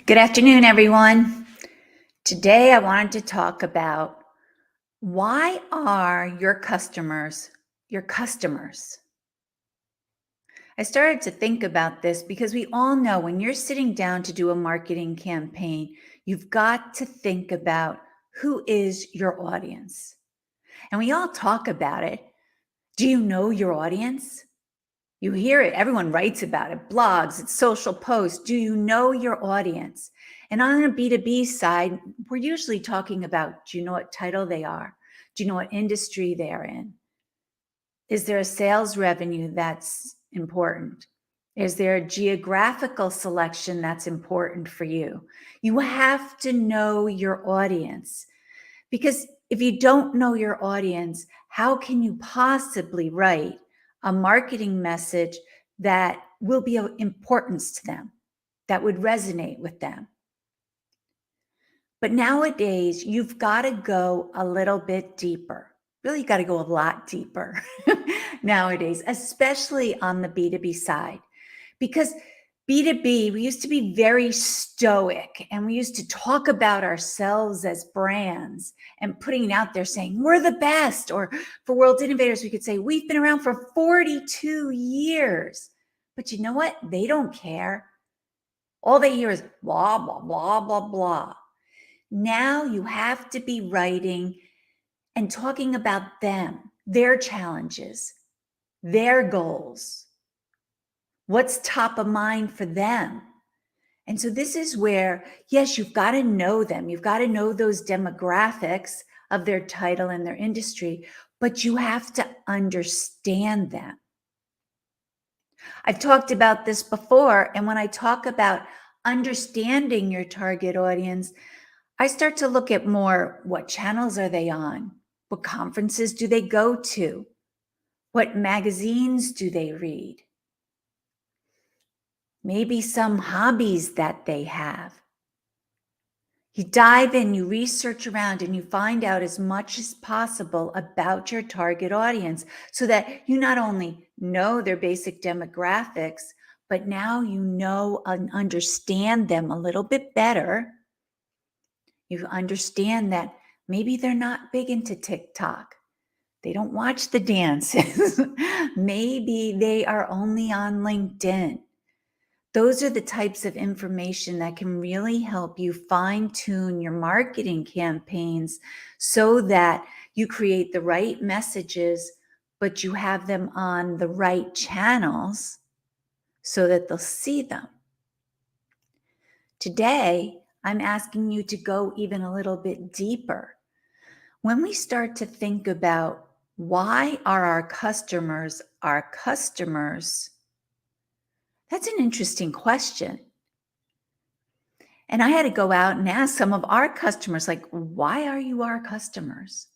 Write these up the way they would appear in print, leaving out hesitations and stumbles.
Good afternoon, everyone. Today, I wanted to talk about why are your customers your customers? I started to think about this because we all know when you're sitting down to do a marketing campaign, you've got to think about who is your audience. And we all talk about it. Do you know your audience? You hear it, everyone writes about it, blogs, it's social posts. Do you know your audience? And on a B2B side, we're usually talking about, do you know what title they are? Do you know what industry they're in? Is there a sales revenue that's important? Is there a geographical selection that's important for you? You have to know your audience because if you don't know your audience, how can you possibly write a marketing message that will be of importance to them, that would resonate with them? But nowadays, you've got to go a little bit deeper. Really, you got to go a lot deeper nowadays, especially on the B2B side. Because B2B, we used to be very stoic and we used to talk about ourselves as brands and putting it out there saying, we're the best. Or for World Innovators, we could say, we've been around for 42 years. But you know what? They don't care. All they hear is blah, blah, blah, blah, blah. Now you have to be writing and talking about them, their challenges, their goals. What's top of mind for them? And so this is where, yes, you've got to know them. You've got to know those demographics of their title and their industry, but you have to understand them. I've talked about this before. And when I talk about understanding your target audience, I start to look at more, what channels are they on? What conferences do they go to? What magazines do they read? Maybe some hobbies that they have. You dive in, you research around, and you find out as much as possible about your target audience so that you not only know their basic demographics, but now you know and understand them a little bit better. You understand that maybe they're not big into TikTok. They don't watch the dances. Maybe they are only on LinkedIn. Those are the types of information that can really help you fine-tune your marketing campaigns so that you create the right messages, but you have them on the right channels so that they'll see them. Today, I'm asking you to go even a little bit deeper. When we start to think about why are our customers, that's an interesting question. And I had to go out and ask some of our customers, like, why are you our customers?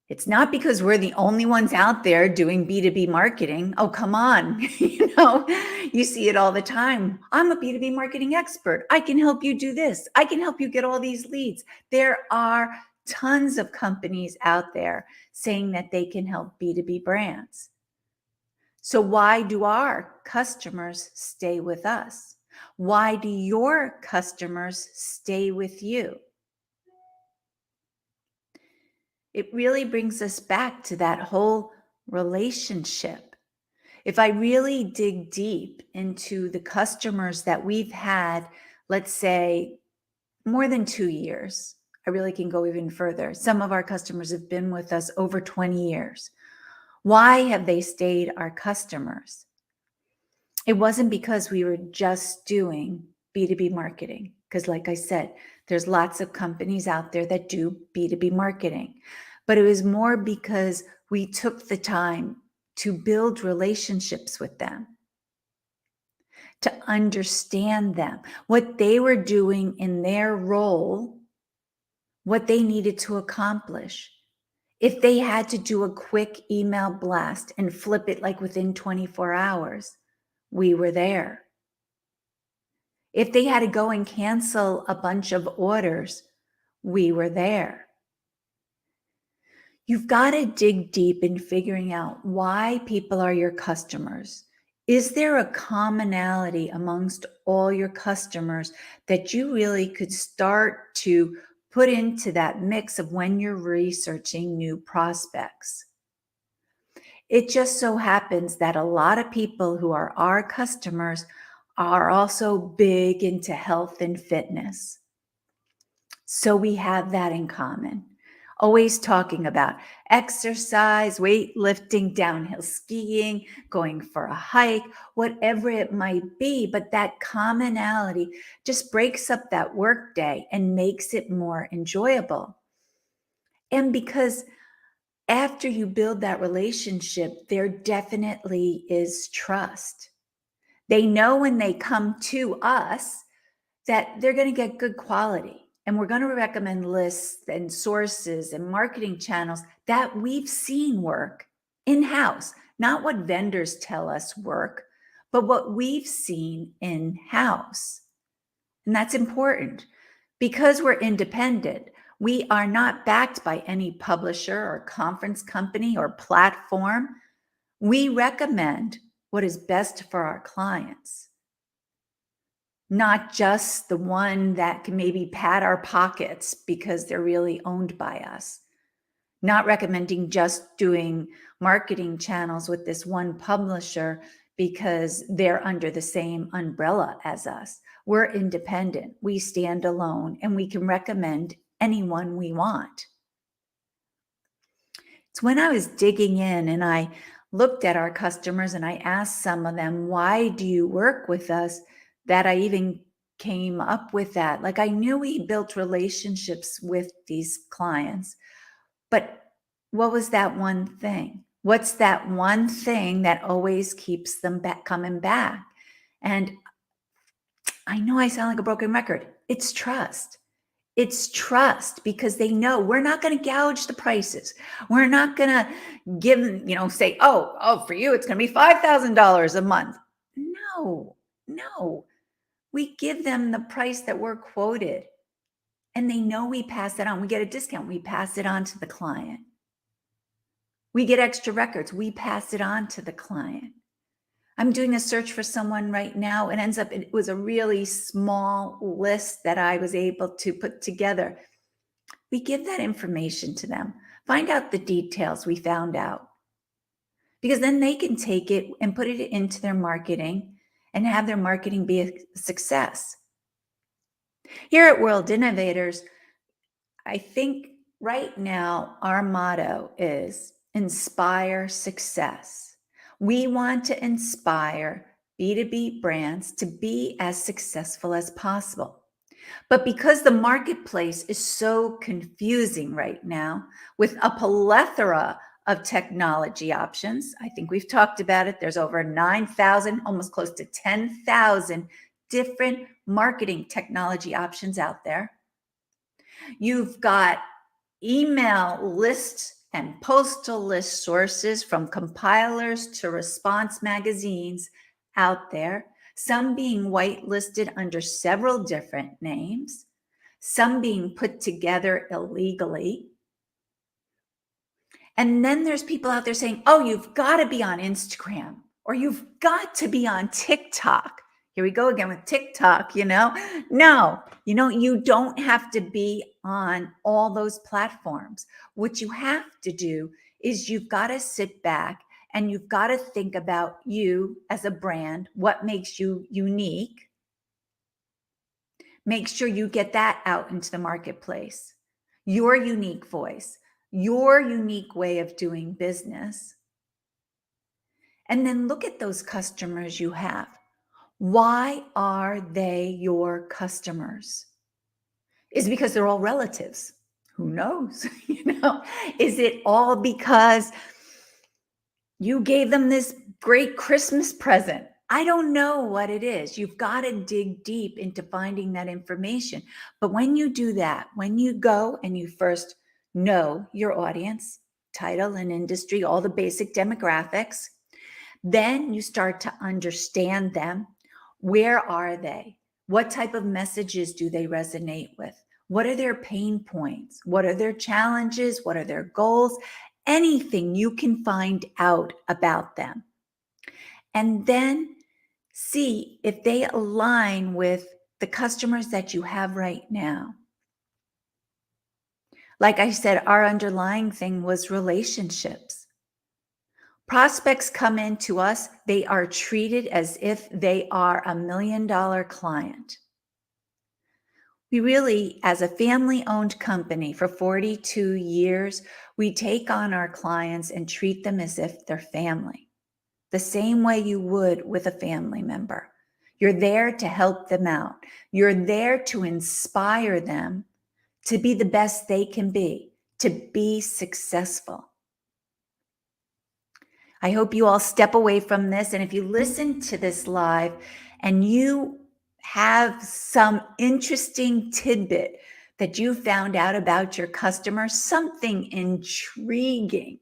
It's not because we're the only ones out there doing B2B marketing. Oh, come on. You see it all the time. I'm a B2B marketing expert. I can help you do this. I can help you get all these leads. There are tons of companies out there saying that they can help B2B brands. So why do our customers stay with us? Why do your customers stay with you? It really brings us back to that whole relationship. If I really dig deep into the customers that we've had, let's say more than 2 years, I really can go even further. Some of our customers have been with us over 20 years. Why have they stayed our customers? It wasn't because we were just doing B2B marketing, because like I said, there's lots of companies out there that do B2B marketing, but it was more because we took the time to build relationships with them, to understand them, what they were doing in their role, what they needed to accomplish. If they had to do a quick email blast and flip it like within 24 hours, we were there. If they had to go and cancel a bunch of orders, we were there. You've got to dig deep in figuring out why people are your customers. Is there a commonality amongst all your customers that you really could start to put into that mix of when you're researching new prospects? It just so happens that a lot of people who are our customers are also big into health and fitness. So we have that in common. Always talking about exercise, weightlifting, downhill skiing, going for a hike, whatever it might be. But that commonality just breaks up that workday and makes it more enjoyable. And because after you build that relationship, there definitely is trust. They know when they come to us that they're going to get good quality. And we're going to recommend lists and sources and marketing channels that we've seen work in house, not what vendors tell us work, but what we've seen in house. And that's important because we're independent. We are not backed by any publisher or conference company or platform. We recommend what is best for our clients, not just the one that can maybe pad our pockets because they're really owned by us. Not recommending just doing marketing channels with this one publisher because they're under the same umbrella as us. We're independent, we stand alone, and we can recommend anyone we want. It's when I was digging in and I looked at our customers and I asked some of them, why do you work with us? That I even came up with that. Like I knew we built relationships with these clients, but what was that one thing? What's that one thing that always keeps them back, coming back? And I know I sound like a broken record. It's trust. It's trust because they know we're not going to gouge the prices. We're not going to give, say, oh, for you, it's going to be $5,000 a month. No. We give them the price that we're quoted and they know we pass it on. We get a discount. We pass it on to the client. We get extra records. We pass it on to the client. I'm doing a search for someone right now. It was a really small list that I was able to put together. We give that information to them. Find out the details we found out. Because then they can take it and put it into their marketing and have their marketing be a success. Here at World Innovators, I think right now our motto is inspire success. We want to inspire B2B brands to be as successful as possible. But because the marketplace is so confusing right now with a plethora of technology options, I think we've talked about it. There's over 9,000, almost close to 10,000 different marketing technology options out there. You've got email lists and postal list sources from compilers to response magazines out there, some being whitelisted under several different names, some being put together illegally. And then there's people out there saying, oh, you've got to be on Instagram or you've got to be on TikTok. Here we go again with TikTok, No, you don't have to be on all those platforms. What you have to do is you've got to sit back and you've got to think about you as a brand, what makes you unique. Make sure you get that out into the marketplace. Your unique voice, your unique way of doing business. And then look at those customers you have. Why are they your customers? Is it because they're all relatives? Who knows? Is it all because you gave them this great Christmas present? I don't know what it is. You've got to dig deep into finding that information. But when you do that, when you go and you first know your audience, title and industry, all the basic demographics, then you start to understand them. Where are they? What type of messages do they resonate with? What are their pain points? What are their challenges? What are their goals? Anything you can find out about them. and then see if they align with the customers that you have right now. Like I said, our underlying thing was relationships. Prospects come into us, they are treated as if they are $1 million client. We really, as a family owned company for 42 years, we take on our clients and treat them as if they're family, the same way you would with a family member. You're there to help them out. You're there to inspire them to be the best they can be, to be successful. I hope you all step away from this. And if you listen to this live and you have some interesting tidbit that you found out about your customer, something intriguing,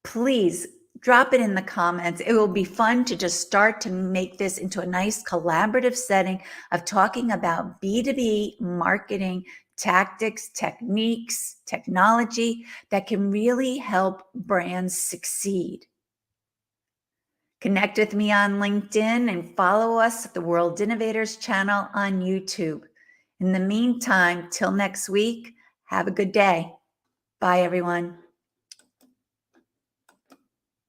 please drop it in the comments. It will be fun to just start to make this into a nice collaborative setting of talking about B2B marketing tactics, techniques, technology that can really help brands succeed. Connect with me on LinkedIn and follow us at the World Innovators channel on YouTube. In the meantime, till next week, have a good day. Bye, everyone.